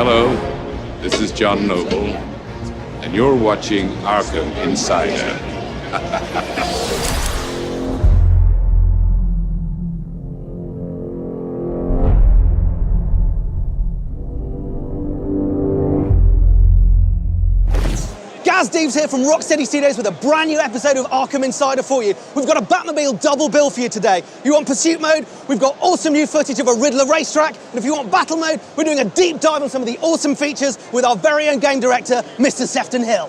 Hello, this is John Noble, and you're watching Arkham Insider. Steve's here from Rocksteady Studios with a brand new episode of Arkham Insider for you. We've got a Batmobile double bill for you today. You want pursuit mode? We've got awesome new footage of a Riddler racetrack. And if you want battle mode, we're doing a deep dive on some of the awesome features with our very own game director, Mr. Sefton Hill.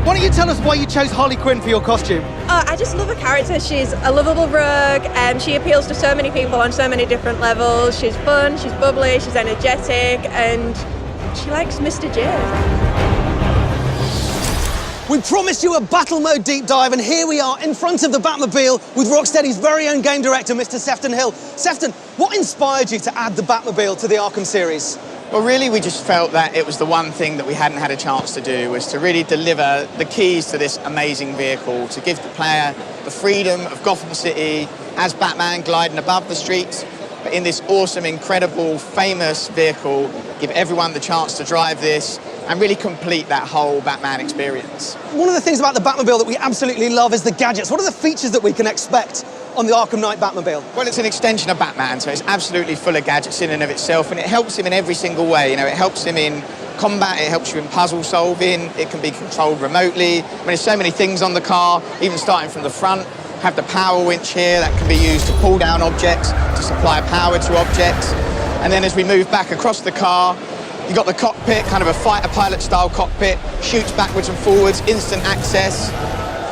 Why don't you tell us why you chose Harley Quinn for your costume? I just love her character. She's a lovable rogue, and she appeals to so many people on so many different levels. She's fun, she's bubbly, she's energetic, and she likes Mr. J. We promised you a battle mode deep dive, and here we are in front of the Batmobile with Rocksteady's very own game director, Mr. Sefton Hill. Sefton, what inspired you to add the Batmobile to the Arkham series? Well, really, we just felt that it was the one thing that we hadn't had a chance to do, was to really deliver the keys to this amazing vehicle, to give the player the freedom of Gotham City as Batman gliding above the streets, but in this awesome, incredible, famous vehicle, give everyone the chance to drive this and really complete that whole Batman experience. One of the things about the Batmobile that we absolutely love is the gadgets. What are the features that we can expect on the Arkham Knight Batmobile? Well, it's an extension of Batman, so it's absolutely full of gadgets in and of itself, and it helps him in every single way. You know, it helps him in combat, it helps you in puzzle solving, it can be controlled remotely. I mean, there's so many things on the car, even starting from the front. Have the power winch here that can be used to pull down objects, to supply power to objects. And then as we move back across the car, you've got the cockpit, kind of a fighter pilot style cockpit, shoots backwards and forwards, instant access.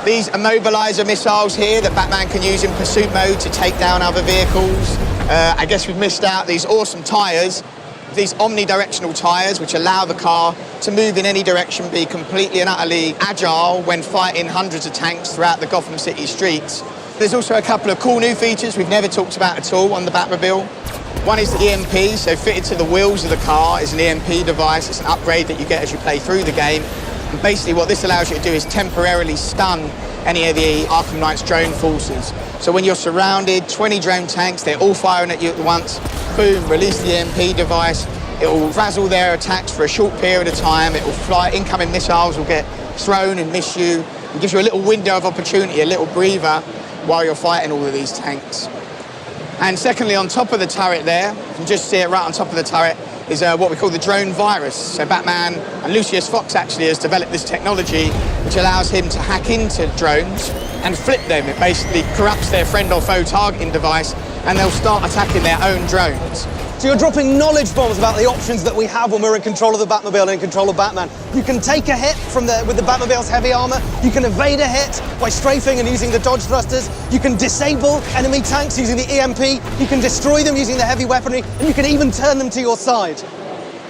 These immobilizer missiles here that Batman can use in pursuit mode to take down other vehicles. I guess we've missed out these awesome tyres, these omnidirectional tyres which allow the car to move in any direction, be completely and utterly agile when fighting hundreds of tanks throughout the Gotham City streets. There's also a couple of cool new features we've never talked about at all on the Batmobile. One is the EMP, so fitted to the wheels of the car is an EMP device. It's an upgrade that you get as you play through the game. And basically what this allows you to do is temporarily stun any of the Arkham Knight's drone forces. So when you're surrounded, 20 drone tanks, they're all firing at you at once, boom, release the EMP device, it will frazzle their attacks for a short period of time, it will fly, incoming missiles will get thrown and miss you. It gives you a little window of opportunity, a little breather while you're fighting all of these tanks. And secondly, on top of the turret there, you can just see it right on top of the turret, is what we call the drone virus. So Batman and Lucius Fox actually has developed this technology which allows him to hack into drones and flip them. It basically corrupts their friend or foe targeting device and they'll start attacking their own drones. So you're dropping knowledge bombs about the options that we have when we're in control of the Batmobile and in control of Batman. You can take a hit with the Batmobile's heavy armor. You can evade a hit by strafing and using the dodge thrusters. You can disable enemy tanks using the EMP. You can destroy them using the heavy weaponry, and you can even turn them to your side.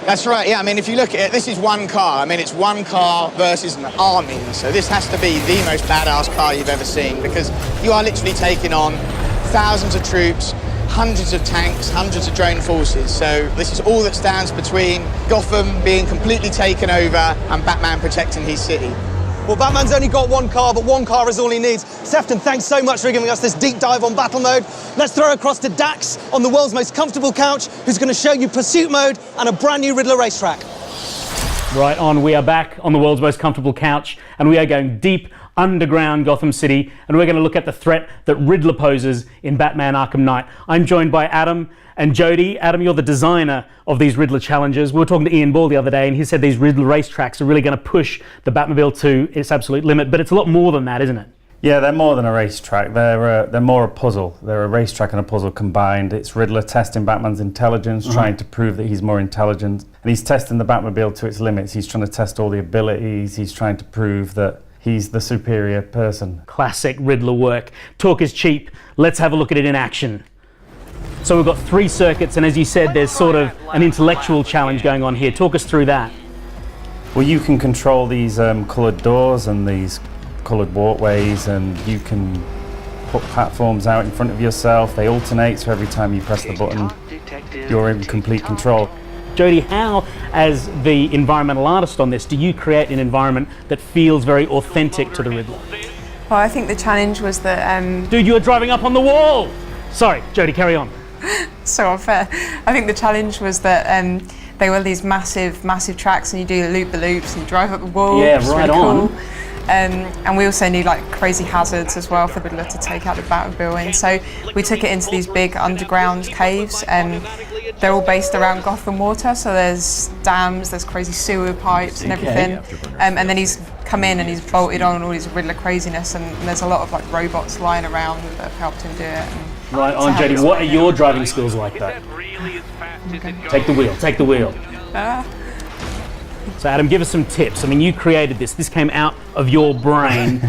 That's right, yeah. I mean, if you look at it, this is one car. I mean, it's one car versus an army. So this has to be the most badass car you've ever seen, because you are literally taking on thousands of troops, hundreds of tanks, hundreds of drone forces. So this is all that stands between Gotham being completely taken over and Batman protecting his city. Well, Batman's only got one car, but one car is all he needs. Sefton, thanks so much for giving us this deep dive on battle mode. Let's throw across to Dax on the world's most comfortable couch, who's going to show you pursuit mode and a brand new Riddler racetrack. Right on, we are back on the world's most comfortable couch, and we are going deep underground Gotham City, and we're going to look at the threat that Riddler poses in Batman Arkham Knight. I'm joined by Adam and Jody. Adam, you're the designer of these Riddler challenges. We were talking to Ian Ball the other day, and he said these Riddler racetracks are really going to push the Batmobile to its absolute limit, but it's a lot more than that, isn't it? Yeah, they're more than a racetrack. They're more a puzzle. They're a racetrack and a puzzle combined. It's Riddler testing Batman's intelligence, trying to prove that he's more intelligent. And he's testing the Batmobile to its limits. He's trying to test all the abilities. He's trying to prove that he's the superior person. Classic Riddler work. Talk is cheap. Let's have a look at it in action. So we've got 3 circuits, and as you said, there's sort of an intellectual challenge going on here. Talk us through that. Well, you can control these coloured doors and these coloured walkways, and you can put platforms out in front of yourself. They alternate, so every time you press the button, you're in complete control. Jodie, how, as the environmental artist on this, do you create an environment that feels very authentic to the Riddler? Well, I think the challenge was that... Dude, you were driving up on the wall! Sorry, Jodie, carry on. So unfair. I think the challenge was that they were these massive tracks, and you do loop-the-loops and you drive up the wall. Yeah, which is right really on. cool. And we also need like crazy hazards as well for the Riddler to take out the Batmobile in. So we took it into these big underground caves, and they're all based around Gotham water. So there's dams, there's crazy sewer pipes and everything. And then he's come in and he's bolted on all his Riddler craziness, and there's a lot of like robots lying around that have helped him do it. Right on, Jodie. What are your driving skills like though? Take the wheel, take the wheel. So Adam, give us some tips. I mean, you created this. This came out of your brain.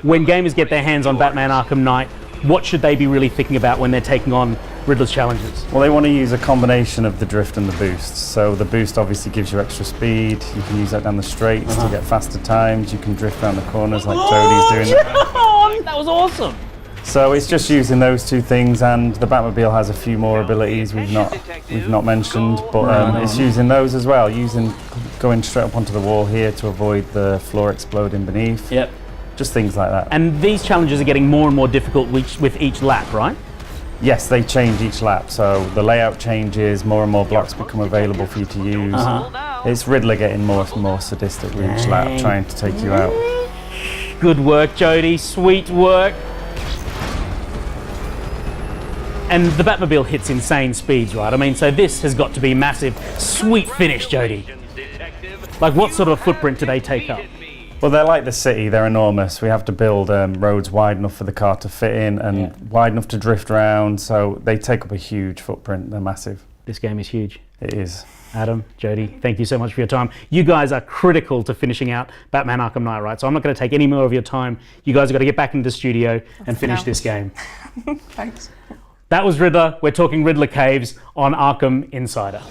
When gamers get their hands on Batman Arkham Knight, what should they be really thinking about when they're taking on Riddler's challenges? Well, they want to use a combination of the drift and the boost. So the boost obviously gives you extra speed. You can use that down the straights to get faster times. You can drift around the corners like Jodie's doing. John, that was awesome. So it's just using those two things, and the Batmobile has a few more abilities we've not mentioned, but it's using those as well. Going straight up onto the wall here to avoid the floor exploding beneath. Yep. Just things like that. And these challenges are getting more and more difficult with each lap, right? Yes, they change each lap, so the layout changes, more and more blocks become available for you to use. It's Riddler getting more and more sadistic with each lap, trying to take you out. Good work, Jodie. Sweet work. And the Batmobile hits insane speeds, right? I mean, so this has got to be massive. Sweet finish, Jodie. Like, what sort of a footprint do they take up? Well, they're like the city, they're enormous. We have to build roads wide enough for the car to fit in and wide enough to drift around, so they take up a huge footprint. They're massive. This game is huge. It is. Adam, Jodie, thank you so much for your time. You guys are critical to finishing out Batman Arkham Knight, right? So I'm not going to take any more of your time. You guys have got to get back into the studio and finish this game. Thanks. That was Riddler. We're talking Riddler Caves on Arkham Insider.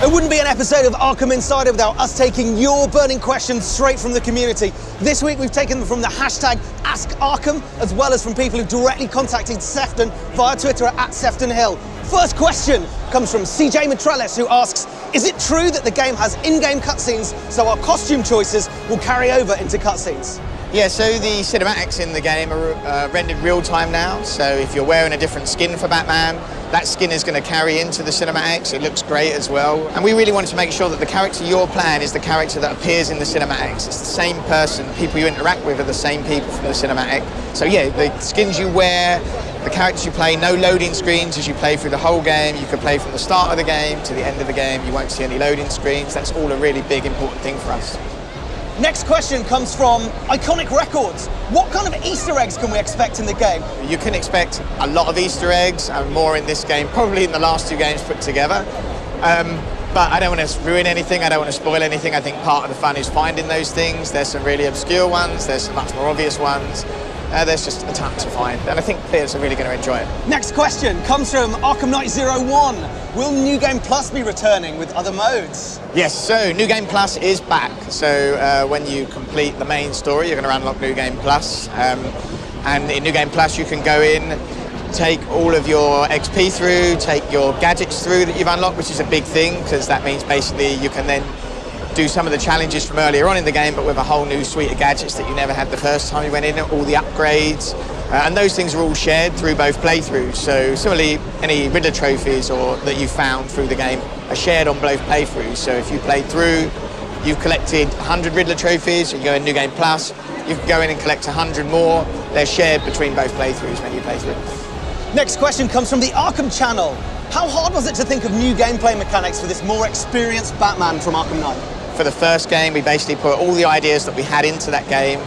It wouldn't be an episode of Arkham Insider without us taking your burning questions straight from the community. This week we've taken them from the hashtag #AskArkham, as well as from people who directly contacted Sefton via Twitter at SeftonHill. First question comes from CJ Matrellis, who asks, is it true that the game has in-game cutscenes, so our costume choices will carry over into cutscenes? Yeah, so the cinematics in the game are rendered real time now. So if you're wearing a different skin for Batman, that skin is going to carry into the cinematics. It looks great as well. And we really wanted to make sure that the character you're playing is the character that appears in the cinematics. It's the same person. People you interact with are the same people from the cinematic. So yeah, the skins you wear, the characters you play, no loading screens as you play through the whole game. You can play from the start of the game to the end of the game. You won't see any loading screens. That's all a really big, important thing for us. Next question comes from Iconic Records. What kind of Easter eggs can we expect in the game? You can expect a lot of Easter eggs and more in this game, probably in the last two games put together. But I don't want to ruin anything, I don't want to spoil anything. I think part of the fun is finding those things. There's some really obscure ones, there's some much more obvious ones. There's just a ton to find, and I think players are really going to enjoy it. Next question comes from Arkham Knight 01. Will New Game Plus be returning with other modes? Yes, so New Game Plus is back. So when you complete the main story, you're going to unlock New Game Plus. And in New Game Plus, you can go in, take all of your XP through, take your gadgets through that you've unlocked, which is a big thing, because that means basically you can then do some of the challenges from earlier on in the game, but with a whole new suite of gadgets that you never had the first time you went in, all the upgrades. And those things are all shared through both playthroughs. So similarly, any Riddler trophies that you found through the game are shared on both playthroughs. So if you played through, you've collected 100 Riddler trophies, you go in New Game Plus, you can go in and collect 100 more. They're shared between both playthroughs when you play through. Next question comes from the Arkham channel. How hard was it to think of new gameplay mechanics for this more experienced Batman from Arkham Knight? For the first game, we basically put all the ideas that we had into that game,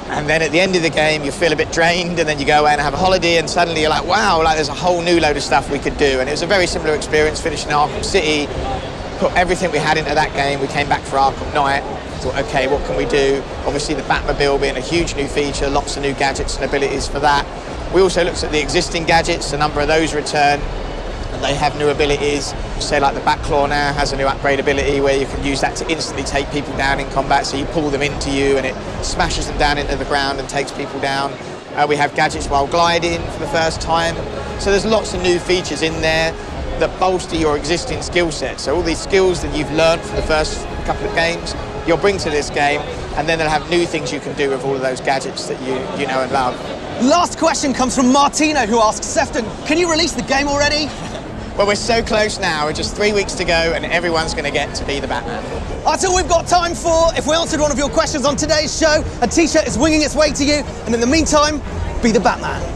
and then at the end of the game, you feel a bit drained, and then you go away and have a holiday, and suddenly you're like, wow, like there's a whole new load of stuff we could do. And it was a very similar experience finishing Arkham City, put everything we had into that game, we came back for Arkham Knight, thought, okay, what can we do? Obviously the Batmobile being a huge new feature, lots of new gadgets and abilities for that. We also looked at the existing gadgets, a number of those return. They have new abilities, say like the Batclaw now has a new upgrade ability where you can use that to instantly take people down in combat, so you pull them into you and it smashes them down into the ground and takes people down. We have gadgets while gliding for the first time. So there's lots of new features in there that bolster your existing skill set. So all these skills that you've learned for the first couple of games, you'll bring to this game, and then they'll have new things you can do with all of those gadgets that you know and love. Last question comes from Martina, who asks, Sefton, can you release the game already? Well, we're so close now. We're just 3 weeks to go, and everyone's going to get to be the Batman. That's all we've got time for. If we answered one of your questions on today's show, a t-shirt is winging its way to you. And in the meantime, be the Batman.